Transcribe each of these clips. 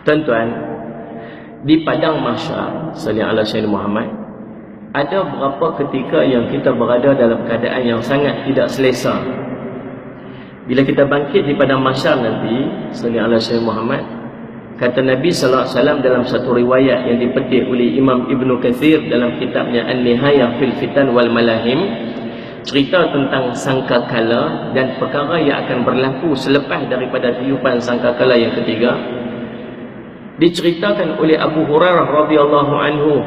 Tuan-tuan, di padang mahsyar sallallahu alaihi wasallam Muhammad, ada beberapa ketika yang kita berada dalam keadaan yang sangat tidak selesa. Bila kita bangkit di padang mahsyar nanti sallallahu alaihi wasallam Muhammad, kata Nabi sallallahu alaihi wasallam dalam satu riwayat yang dipetik oleh Imam Ibnu Katsir dalam kitabnya An-Nihayah fil Fitan wal Malahim, cerita tentang sangkakala dan perkara yang akan berlaku selepas daripada tiupan sangkakala yang ketiga. Diceritakan oleh Abu Hurairah radhiyallahu anhu,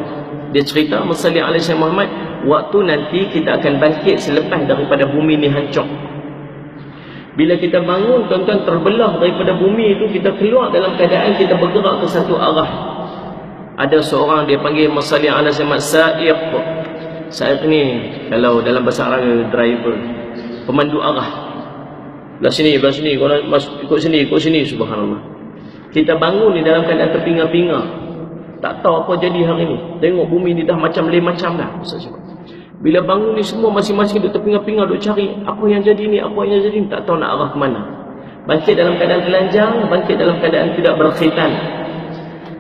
dia cerita Musalli alaihi Muhammad, waktu nanti kita akan bangkit selepas daripada bumi ni hancur. Bila kita bangun, tuan-tuan, terbelah daripada bumi itu, kita keluar dalam keadaan kita bergerak ke satu arah. Ada seorang dia panggil Musalli alaihi Muhammad sa'iq. Sa'iq ni kalau dalam bahasa Arab driver, pemandu arah. Belah sini, kau nak ikut sini, subhanallah. Kita bangun ni dalam keadaan terpinga-pinga, tak tahu apa jadi hari ni. Tengok bumi ni dah macam lain macam dah. Bila bangun ni semua masing-masing duk terpinga-pinga, duk cari apa yang jadi ni, apa yang jadi ni, tak tahu nak arah ke mana. Bangkit dalam keadaan telanjang, bangkit dalam keadaan tidak berkhitan.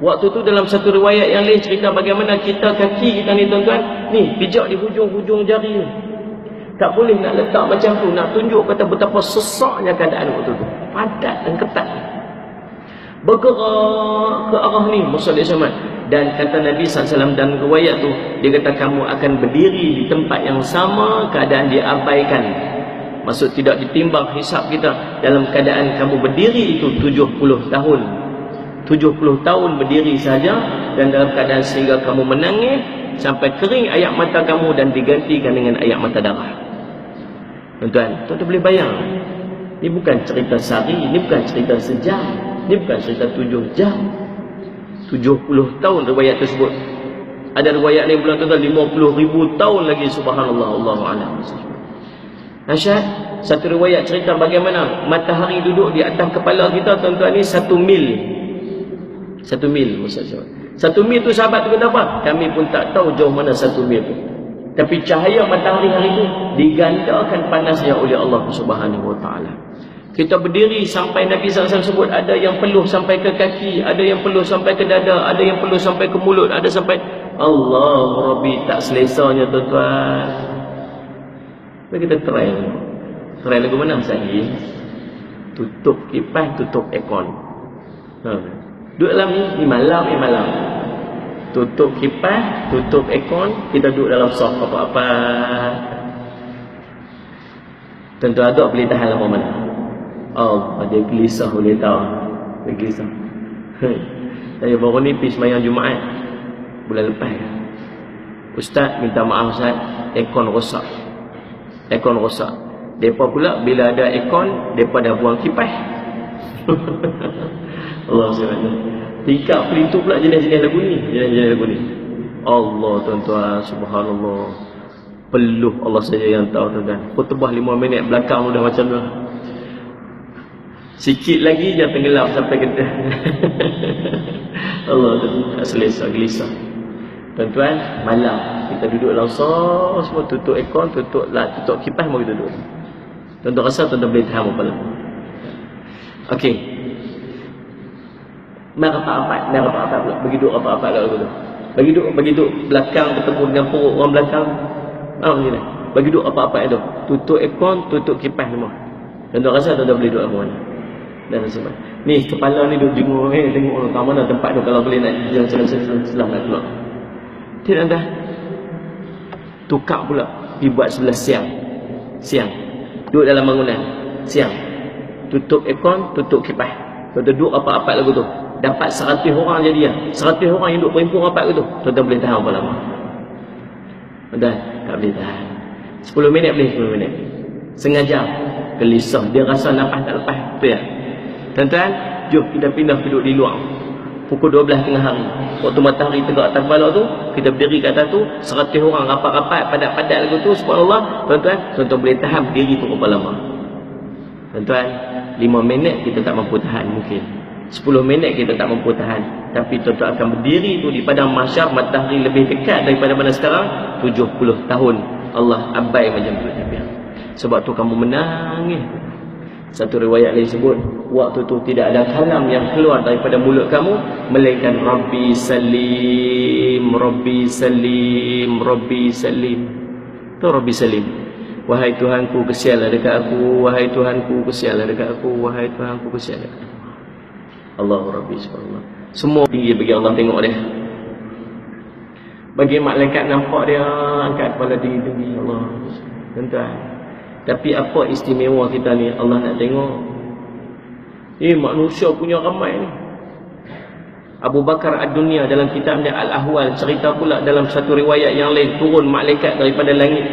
Waktu tu dalam satu riwayat yang lain cerita bagaimana kaki kita ni, tuan-tuan, ni pijak di hujung-hujung jari ni. Tak boleh nak letak macam tu, nak tunjuk kata betapa sesaknya keadaan waktu tu. Padat dan ketat. Bergerak ke arah ni Musalli Samad. Dan kata Nabi SAW dan riwayat tu, dia kata kamu akan berdiri di tempat yang sama, keadaan diabaikan. Maksud tidak ditimbang hisap kita. Dalam keadaan kamu berdiri itu 70 tahun. 70 tahun berdiri saja, dan dalam keadaan sehingga kamu menangis sampai kering air mata kamu dan digantikan dengan air mata darah. Tuan-tuan, tuan-tuan boleh bayang, ini bukan cerita sehari, ini bukan cerita sejam, ini bukan cerita 7 jam. 70 tahun riwayat tersebut. Ada riwayat ni bulan tuan-tuan 50,000 tahun lagi, subhanallah, Allahu a'lam. Nasyad, satu riwayat cerita bagaimana matahari duduk di atas kepala kita, tuan-tuan, ni 1 mil. 1 mil, maksudnya 1 mil tu sahabat tu kata apa? Kami pun tak tahu jauh mana 1 mil tu. Tapi cahaya matahari hari itu digandakan panasnya oleh Allah Subhanahu wa taala. Kita berdiri sampai Nabi SAW sebut ada yang peluh sampai ke kaki, ada yang peluh sampai ke dada, ada yang peluh sampai ke mulut, ada sampai Allah Rabbi, tak selesanya, tuan-tuan. Mari kita try. Try lagu mana Sahih? Tutup kipas, tutup aircon. Duduk dalam ni malam. Tutup kipas, tutup aircon, kita duduk dalam soft apa-apa. Tentu ada boleh tahan lama mana. Oh, dia gelisah, boleh tahu. Dia gelisah. Saya baru ni pergi sembahyang Jumaat bulan lepas. Ustaz minta maaf Ustaz, aircon rosak. Depa pula bila ada aircon, depa dah buang kipas. Allah SWT. Tingkap pelintu pula jenis-jenis lagu ni. Allah, tuan-tuan, subhanallah. Peluh Allah saja yang tahu, tuan-tuan. Khutbah 5 minit belakang dah macam tu. Sikit lagi dia tenggelam sampai kita. Allah, tak selesa, gelisah. Tuan-tuan, malam kita duduk langsung, semua tutup aircon, tutup kipas, mau kita duduk. Tuan-tuan rasa tuan-tuan boleh tahan apa lagi? Okey. Rapat pula. Bagi duduk rapat-rapat lah tu. Bagi duduk belakang bertemu dengan perut orang belakang. Macam ni. Bagi duduk rapat-rapat tu. Tutup aircon, tutup kipas semua. Tuan-tuan rasa tuan-tuan boleh duduk apa mana? Dan sebab ni kepala ni duduk jenguk, tengok kat mana tempat tu kalau boleh nak jalan nak keluar. Tidak dah. Tukar pula pergi buat sebelah siang. Duduk dalam bangunan siang. Tutup aircon, tutup kipas. Tuan-tuan duduk apa-apa lagu tu. Dapat 100 orang jadi ya. 100 orang yang duduk berimpun rapat tu. Tuan-tuan boleh tahan berapa lama? Tuan-tuan tak boleh tahan. 10 minit boleh, 10 minit. Setengah jam. Gelisah. Dia rasa nafas tak lepas. Tu ya. Tuan-tuan, jom kita pindah duduk di luar. Pukul 12 tengah hari. Waktu matahari tegak atas kepala tu, kita berdiri kat atas tu, 100 orang rapat-rapat, padat-padat lagu tu, subhanallah. Tuan-tuan boleh tahan berdiri tu berapa lama? Tuan-tuan, 5 minit kita tak mampu tahan mungkin. 10 minit kita tak mampu tahan. Tapi tuan-tuan akan berdiri tu di padang mahsyar, matahari lebih dekat daripada mana sekarang, 70 tahun. Allah abai macam tu. Sebab tu kamu menangis. Satu riwayat lain sebut, waktu tu tidak ada kalam yang keluar daripada mulut kamu melainkan Rabbi Salim, Rabbi Salim, Rabbi Salim. Tu Rabbi Salim. Wahai Tuhanku, kesianlah dekat aku. Wahai Tuhanku, kesianlah dekat aku. Wahai Tuhanku, kesianlah dekat aku. Allahu Rabbi subhanallah. Semua tinggi bagi Allah tengok dia. Bagi malaikat nampak dia angkat kepala tinggi-tinggi. Allah. Tuan-tuan. Tapi apa istimewa kita ni? Allah nak tengok. Manusia punya ramai ni. Abu Bakar Ad-Dunya dalam kitab dia Al-Ahwal cerita pula dalam satu riwayat yang lain, turun malaikat daripada langit.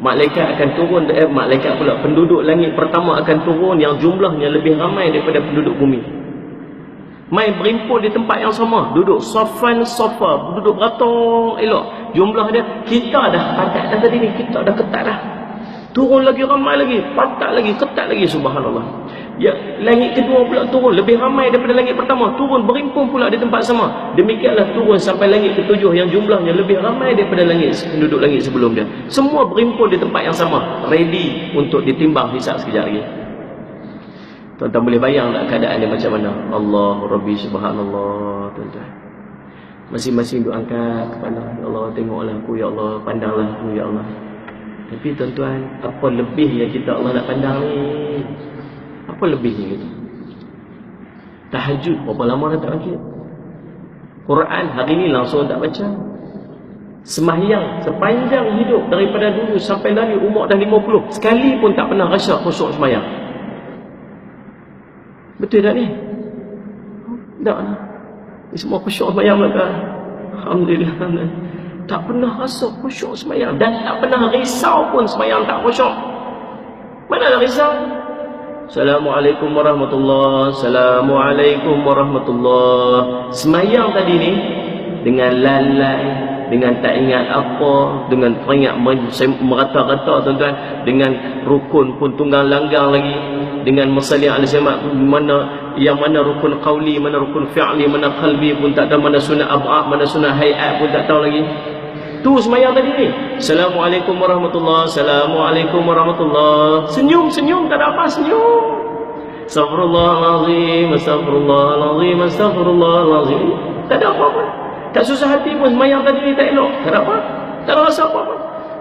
Malaikat akan turun, malaikat pula, penduduk langit pertama akan turun yang jumlahnya lebih ramai daripada penduduk bumi. Mai berimpun di tempat yang sama, duduk safan safa, duduk beratung elok. Jumlah dia, kita dah padat dah tadi ni, kita dah ketat dah. Turun lagi ramai lagi, padat lagi, ketat lagi, subhanallah. Ya, langit kedua pula turun, lebih ramai daripada langit pertama, turun berimpun pula di tempat sama. Demikianlah turun sampai langit ketujuh yang jumlahnya lebih ramai daripada penduduk langit sebelum dia. Semua berimpun di tempat yang sama, ready untuk ditimbang hisab sekejap lagi. Tuan-tuan boleh bayang tak keadaan dia macam mana? Allah Rabbi subhanallah, tuan-tuan. Masing-masing duk angkat kepala, ya Allah tengoklah aku, ya Allah pandanglah aku, ya Allah. Tapi tuan-tuan, apa lebih yang kita Allah nak pandang ni? Apa lebihnya gitu? Tahajud berapa lama dah tak bangkit? Quran hari ni langsung tak baca. Sembahyang sepanjang hidup daripada dulu sampai lari umur dah 50, sekali pun tak pernah rasa khusyuk sembahyang. Betul tak ni? Tak lah. Ni semua khusyuk sembahyang belakang. Alhamdulillah. Tak pernah rasa khusyuk sembahyang dan tak pernah risau pun sembahyang tak khusyuk. Mana ada risau? Assalamualaikum warahmatullahi, Assalamualaikum warahmatullahi. Semayang tadi ni dengan lalai, dengan tak ingat apa, dengan teringat merata-rata tuan-tuan, dengan rukun pun tunggang langgang lagi, dengan masalah al-jamak, mana rukun qauli, mana rukun fi'li, mana qalbi pun tak tahu, mana sunat ab'ad, mana sunat hayat pun tak tahu lagi. Tu semayang tadi ni. Assalamualaikum warahmatullahi, Assalamualaikum warahmatullahi. Senyum-senyum, tak ada apa, senyum. Astaghfirullahalazim, astaghfirullahalazim, astaghfirullahalazim. Tak ada apa-apa. Tak susah hati pun semayang tadi ni tak elok. Tak ada apa. Tak ada rasa apa-apa.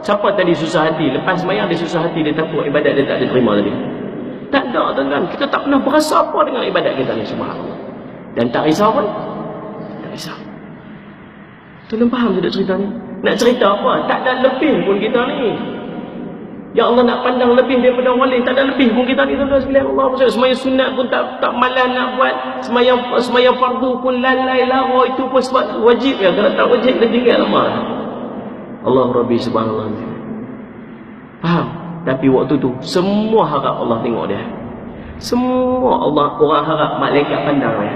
Siapa tadi susah hati? Lepas semayang dia susah hati, dia takut ibadat dia tak diterima tadi. Tak ada tuan-tuan. Kita tak pernah berasa apa dengan ibadat kita ni, subhanallah. Dan tak risau pun. Tak risau. Tuan-tuan faham sudah cerita ni? Nak cerita apa? Tak ada lebih pun kita ni. Ya Allah nak pandang lebih daripada orang lain. Tak ada lebih pun kita ni, tuan-tuan sekalian. Allah SWT semayang sunat pun tak malas nak buat. Semayang fardu pun lalai lara. Itu pun sebab wajib ya. Kalau tak wajib dia tinggal lama. Allah Rabbi subhanallah. Faham? Tapi waktu tu semua harap Allah tengok dia. Semua orang harap malaikat pandang dia.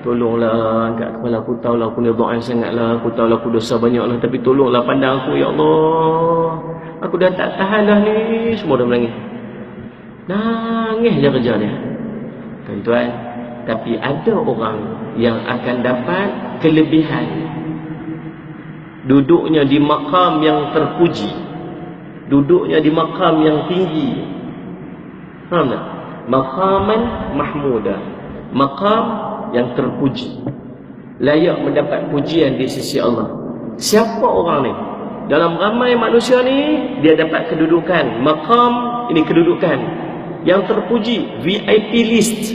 Tolonglah angkat kepala aku, tahulah aku ni doa sangatlah, aku tahulah aku dosa banyaklah, tapi tolonglah pandang aku ya Allah. Aku dah tak tahan dah ni. Semua dah menangis. Nangis je kerja dia. Tuan-tuan, tapi ada orang yang akan dapat kelebihan. Duduknya di maqam yang terpuji. Duduknya di maqam yang tinggi. Faham tak? Maqaman mahmudah. Maqam yang terpuji, layak mendapat pujian di sisi Allah. Siapa orang ni? Dalam ramai manusia ni, dia dapat kedudukan maqam, ini kedudukan yang terpuji, VIP list.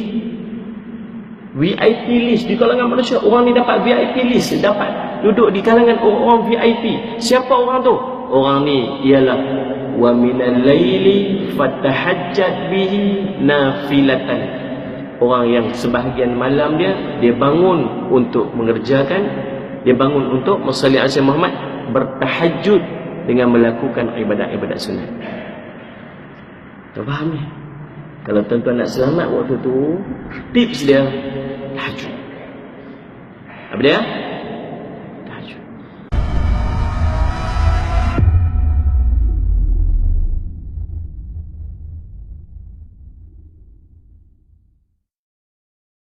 VIP list di kalangan manusia. Orang ni dapat VIP list, dapat duduk di kalangan orang VIP. Siapa orang tu? Orang ni ialah wa minal laili fatahajjat bihi nafilatan. Orang yang sebahagian malam dia bangun untuk mengerjakan, dia bangun untuk mensalli ala Muhammad, bertahajud dengan melakukan ibadat-ibadat sunat. Tuan faham ni? Kalau tuan-tuan nak selamat waktu tu, tips dia tahajud. Apa dia?